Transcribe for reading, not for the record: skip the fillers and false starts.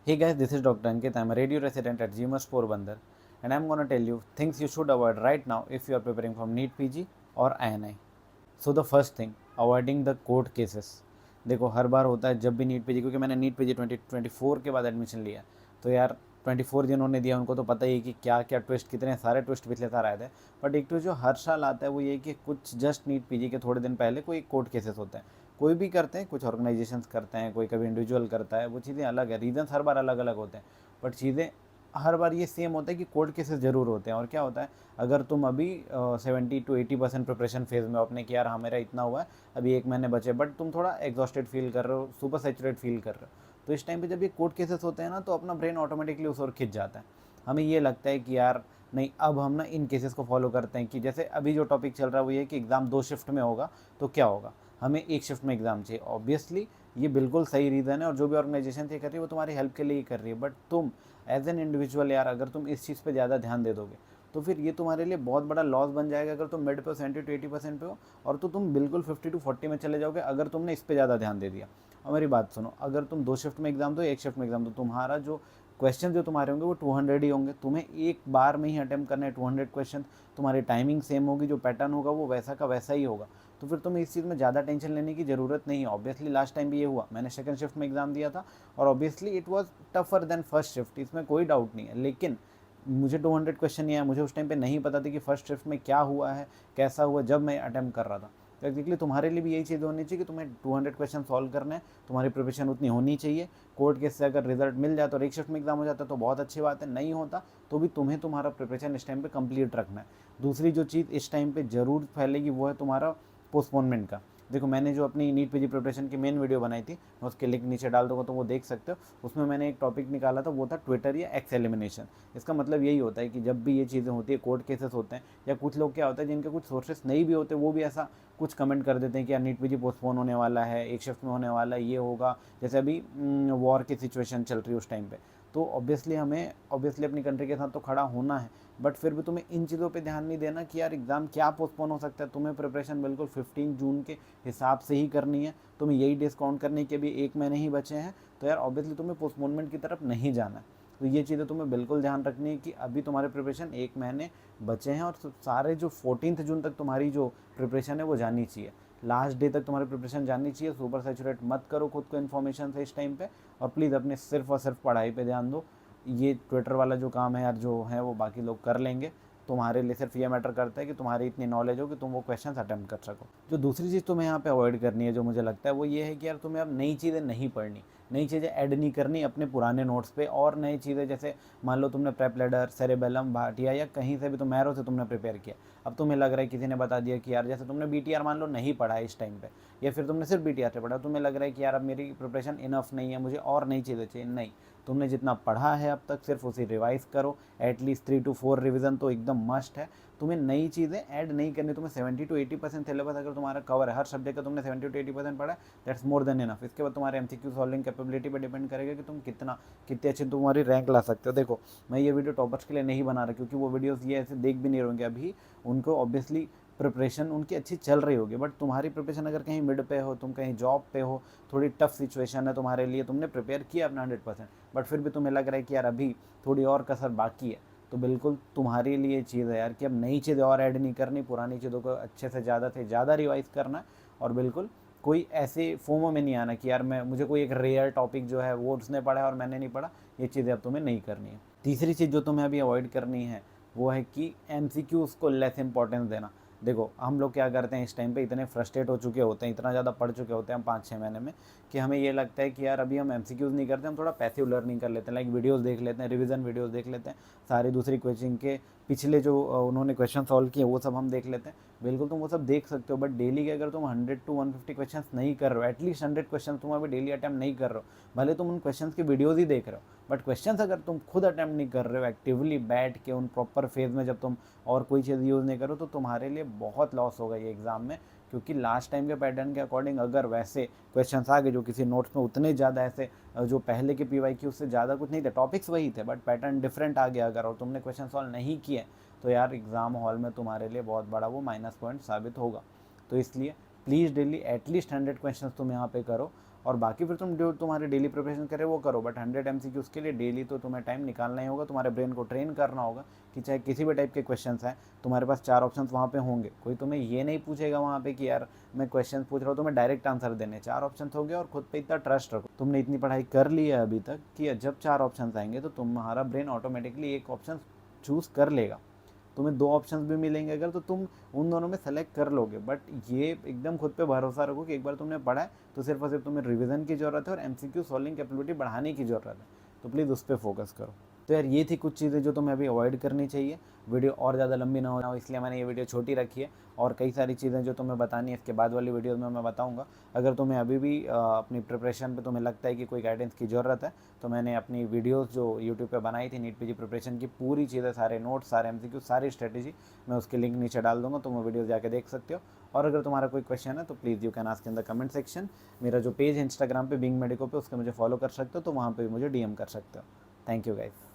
Hey guys, this is Dr. Ankit. I'm a radio resident at GMS Porbandar, and I'm gonna tell you things you should avoid right now if you are preparing for NEET PG or INI. So the first thing, avoiding the court cases. देखो हर बार होता है जब भी NEET PG, क्योंकि मैंने NEET PG 2024 के बाद admission लिया, तो यार 24 जिन्होंने दिया उनको तो पता ही है कि क्या क्या ट्विस्ट, कितने सारे ट्विस्ट पिछले साल आए थे। बट एक तो जो हर साल आता है वो ये कि कुछ जस्ट नीट पीजी के थोड़े दिन पहले कोई कोर्ट केसेस होते हैं। कोई भी करते हैं, कुछ ऑर्गेनाइजेशंस करते हैं, कोई कभी इंडिविजुअल करता है, वो चीज़ें अलग है, रीजंस हर बार अलग अलग होते हैं। बट चीज़ें हर बार ये सेम होता है कि कोर्ट केसेस ज़रूर होते हैं। और क्या होता है, अगर तुम अभी 70 to 80% प्रिपरेशन फेज़ में हो अपने कि यार हाँ मेरा इतना हुआ है, अभी 1 महीने बचे, बट तुम थोड़ा एग्जॉस्टेड फील कर रहे हो, सुपर सैचुरेट फील कर रहे हो, तो इस टाइम पे जब ये कोर्ट केसेस होते हैं ना, तो अपना ब्रेन ऑटोमेटिकली उस ओर खिंच जाता है। हमें ये लगता है कि यार नहीं, अब हम ना इन केसेस को फॉलो करते हैं कि जैसे अभी जो टॉपिक चल रहा है वो ये कि एग्ज़ाम 2 शिफ्ट में होगा, तो क्या होगा, हमें 1 शिफ्ट में एग्ज़ाम चाहिए। ऑब्वियसली ये बिल्कुल सही रीज़न है, और जो भी ऑर्गेनाइजेशन ये कर रही है वो तुम्हारी हेल्प के लिए ही कर रही है। बट तुम एज एन इंडिविजुअल यार, अगर तुम इस चीज़ पे ज़्यादा ध्यान दे दोगे तो फिर ये तुम्हारे लिए बहुत बड़ा लॉस बन जाएगा। अगर तुम मिड पे 70 to 80% पे हो, और तो तुम बिल्कुल 50 to 40 में चले जाओगे अगर तुमने इस पे ज़्यादा ध्यान दे दिया। और मेरी बात सुनो, अगर तुम 2 शिफ्ट में एग्जाम दो, 1 शिफ्ट में एग्जाम दो, तुम्हारा जो क्वेश्चन जो तुम्हारे होंगे वो 200 ही होंगे। तुम्हें एक बार में ही अटेम्प्ट करना है 200 क्वेश्चन। तुम्हारी टाइमिंग सेम होगी, जो पैटर्न होगा वो वैसा का वैसा ही होगा। तो फिर तुम्हें इस चीज़ में ज़्यादा टेंशन लेने की ज़रूरत नहीं है। ऑब्वियसली लास्ट टाइम भी ये हुआ, मैंने 2nd शिफ्ट में एग्ज़ाम दिया था, और obviously it was tougher than 1st shift, इसमें कोई डाउट नहीं है। लेकिन मुझे 200 क्वेश्चन नहीं आया, मुझे उस टाइम पे नहीं पता था कि 1st शिफ्ट में क्या हुआ है, कैसा हुआ, जब मैं अटैम्प्ट कर रहा था। तो एक्चुअली तुम्हारे लिए भी यही चीज़ होनी चाहिए कि तुम्हें 200 क्वेश्चन सॉल्व करना है, तुम्हारी प्रिपरेशन उतनी होनी चाहिए। कोर्ट केस से अगर रिजल्ट मिल जाता और 1 शिफ्ट में एग्जाम हो जाता तो बहुत अच्छी बात है, नहीं होता तो भी तुम्हें तुम्हारा प्रिपरेशन इस टाइम पे कंप्लीट रखना है। दूसरी जो चीज़ इस टाइम पे ज़रूर फैलेगी वो है तुम्हारा पोस्टपोनमेंट का। देखो मैंने जो अपनी नीट पीजी प्रिपरेशन की मेन वीडियो बनाई थी, मैं उसके लिंक नीचे डाल दूँगा तो वो देख सकते हो। उसमें मैंने एक टॉपिक निकाला था, वो था ट्विटर या एक्स एलिमिनेशन। इसका मतलब यही होता है कि जब भी ये चीज़ें होती है, कोर्ट केसेस होते हैं, या कुछ लोग क्या होता है जिनके कुछ सोर्सेस नहीं भी होते, वो भी ऐसा कुछ कमेंट कर देते हैं कि यार नीट पीजी पोस्टपोन होने वाला है, 1 शिफ्ट में होने वाला है, ये होगा। जैसे अभी वॉर की सिचुएशन चल रही है उस टाइम पे, तो ऑब्वियसली हमें अपनी कंट्री के साथ तो खड़ा होना है। बट फिर भी तुम्हें इन चीज़ों पे ध्यान नहीं देना कि यार एग्ज़ाम क्या पोस्टपोन हो सकता है। तुम्हें प्रिपरेशन बिल्कुल 15 जून के हिसाब से ही करनी है। तुम्हें यही डिस्काउंट करने के भी 1 महीने ही बचे हैं, तो यार ऑब्वियसली तुम्हें पोस्टपोनमेंट की तरफ नहीं जाना है। तो ये चीज़ें तुम्हें बिल्कुल ध्यान रखनी है कि अभी तुम्हारे प्रिपरेशन 1 महीने बचे हैं, और सारे जो 14 जून तक तुम्हारी जो प्रिपरेशन है वो जानी चाहिए। लास्ट डे तक तुम्हारी प्रिपरेशन जानी चाहिए। सुपर सैचुरेट मत करो खुद को इन्फॉर्मेशन से इस टाइम पे, और प्लीज़ अपने सिर्फ और सिर्फ पढ़ाई पे ध्यान दो। ये ट्विटर वाला जो काम है यार, जो है वो बाकी लोग कर लेंगे। तुम्हारे लिए सिर्फ ये मैटर करता है कि तुम्हारी इतनी नॉलेज हो कि तुम वो क्वेश्चन अटैम्प्ट कर सको। जो दूसरी चीज़ तुम्हें यहाँ पे अवॉइड करनी है, जो मुझे लगता है वो ये है कि यार तुम्हें अब नई चीज़ें नहीं पढ़नी, नई चीज़ें ऐड नहीं करनी अपने पुराने नोट्स पे। और नई चीज़ें जैसे मान लो तुमने प्रेप लेडर, सेरेबेलम, भाटिया या कहीं से भी तुम मैरो से तुमने प्रिपेयर किया, अब तुम्हें लग रहा है किसी ने बता दिया कि यार जैसे तुमने बीटीआर मान लो नहीं पढ़ा है इस टाइम पे, या फिर तुमने सिर्फ बीटीआर से पढ़ा, तुम्हें लग रहा है कि यार अब मेरी प्रिपरेशन इनफ नहीं है, मुझे और नई चीज़ें चाहिए। नहीं, तुमने जितना पढ़ा है अब तक सिर्फ उसे रिवाइज करो। एटलीस्ट 3 to 4 रिवीजन तो एकदम मस्ट है। तुम्हें नई चीज़ें ऐड नहीं करनी। तुम्हें 70 to 80% सिलेबस अगर तुम्हारा कवर है, हर सब्जेक्ट का तुमने 70 to 80% पढ़ा है, दैट्स मोर देन इनफ। इसके बाद तुम्हारे एमसीक्यू सॉल्विंग कैपेबिलिटी पे डिपेंड करेगा कि तुम कितने अच्छे तुम्हारी रैंक ला सकते हो। देखो मैं ये वीडियो टॉपर्स के लिए नहीं बना रहा, क्योंकि वो वीडियोस ये ऐसे देख भी नहीं रहेंगे अभी, उनको ऑब्वियसली प्रिपरेशन उनकी अच्छी चल रही होगी। बट तुम्हारी प्रिपरेशन अगर कहीं मिड पे हो, तुम कहीं जॉब पे हो, थोड़ी टफ सिचुएशन है तुम्हारे लिए, तुमने प्रिपेयर किया अपना 100%, बट फिर भी तुम्हें लग रहा है कि यार अभी थोड़ी और कसर बाकी है, तो बिल्कुल तुम्हारे लिए चीज़ है यार कि अब नई चीज़ें और ऐड नहीं करनी, पुरानी चीज़ों को अच्छे से ज़्यादा रिवाइज करना है। और बिल्कुल कोई ऐसे फोमो में नहीं आना कि यार मुझे कोई एक रेयर टॉपिक जो है वो उसने पढ़ा है और मैंने नहीं पढ़ा। ये चीज़ें अब तुम्हें नहीं करनी है। तीसरी चीज़ जो तुम्हें अभी अवॉइड करनी है वो है कि एमसीक्यूज़ को लेस इंपॉर्टेंस देना। देखो हम लोग क्या करते हैं इस टाइम पे, इतने फ्रस्ट्रेट हो चुके होते हैं, इतना ज़्यादा पढ़ चुके होते हैं हम 5-6 महीने में, कि हमें ये लगता है कि यार अभी हम एमसीक्यूज़ नहीं करते, हम थोड़ा पैसिव लर्निंग कर लेते हैं। लाइक वीडियोस देख लेते हैं, रिवीजन वीडियोस देख लेते हैं, सारी दूसरी कोचिंग के पिछले जो उन्होंने क्वेश्चन सॉल्व किए वो सब हम देख लेते हैं। बिल्कुल तुम वो सब देख सकते हो, बट डेली के अगर तुम 100 to 150 क्वेश्चन नहीं कर रहे हो, एटलीस्ट 100 क्वेश्चन तुम अभी डेली अटैम्प्ट नहीं कर रहे हो, भले तुम उन क्वेश्चन की वीडियोज़ ही देख रहे हो, बट क्वेश्चन अगर तुम खुद अटैम्प्ट नहीं कर रहे हो एक्टिवली बैठ के उन प्रॉपर फेज में, जब तुम और कोई चीज़ यूज़ नहीं करो, तो तुम्हारे लिए बहुत लॉस होगा ये एग्ज़ाम में। क्योंकि लास्ट टाइम के पैटर्न के अकॉर्डिंग अगर वैसे क्वेश्चंस आ गए जो किसी नोट्स में उतने ज़्यादा ऐसे जो पहले के पीवाईक्यू उससे ज़्यादा कुछ नहीं थे, टॉपिक्स वही थे बट पैटर्न डिफरेंट आ गया अगर, और तुमने क्वेश्चन सॉल्व नहीं किए, तो यार एग्ज़ाम हॉल में तुम्हारे लिए बहुत बड़ा वो माइनस पॉइंट साबित होगा। तो इसलिए प्लीज़ डेली एटलीस्ट 100 क्वेश्चन तुम यहाँ पे करो। और बाकी फिर तुम जो तुम्हारी डेली प्रिपरेशन करे वो करो, बट 100 MCQs के लिए डेली तो तुम्हें टाइम निकालना ही होगा, तुम्हारे ब्रेन को ट्रेन करना होगा कि चाहे किसी भी टाइप के क्वेश्चन हैं तुम्हारे पास 4 ऑप्शन वहाँ पे होंगे। कोई तुम्हें ये नहीं पूछेगा वहाँ पे कि यार मैं क्वेश्चन पूछ रहा हूँ तुम्हें डायरेक्ट आंसर देने, 4 ऑप्शन हो गए और खुद पे इतना ट्रस्ट रखो, तुमने इतनी पढ़ाई कर ली है अभी तक कि जब 4 ऑप्शन आएंगे तो तुम्हारा ब्रेन ऑटोमेटिकली एक ऑप्शन चूज़ कर लेगा। तुम्हें 2 ऑप्शंस भी मिलेंगे अगर तो तुम उन दोनों में सेलेक्ट कर लोगे, बट ये एकदम खुद पे भरोसा रखो कि एक बार तुमने पढ़ा है तो सिर्फ और सिर्फ तुम्हें रिवीजन की ज़रूरत है और MCQ सॉल्विंग कैपेबिलिटी बढ़ाने की ज़रूरत है, तो प्लीज़ उस पर फोकस करो। तो यार ये थी कुछ चीज़ें जो तुम्हें अभी अवॉइड करनी चाहिए। वीडियो और ज़्यादा लंबी ना हो इसलिए मैंने ये वीडियो छोटी रखी है, और कई सारी चीज़ें जो तुम्हें बतानी है इसके बाद वाली वीडियोज़ में मैं बताऊँगा। अगर तुम्हें अभी भी अपनी प्रिपरेशन पे तुम्हें लगता है कि कोई गाइडेंस की ज़रूरत है तो मैंने अपनी वीडियोज़ जो यूट्यूब पे बनाई थी नीट पीजी प्रिपरेशन की पूरी चीज़ें, सारे नोट्स, सारे MCQ, सारी स्ट्रेटेजी, मैं उसके लिंक नीचे डाल दूँगा, तुम वो वीडियोज़ जाके देख सकते हो। और अगर तुम्हारा कोई क्वेश्चन है तो please you can ask in the comment section. मेरा जो पेज है इंस्टाग्राम पे बीइंग मेडिको पे, उसके मुझे फॉलो कर सकते हो, तो वहाँ पे भी मुझे DM कर सकते हो। Thank you guys.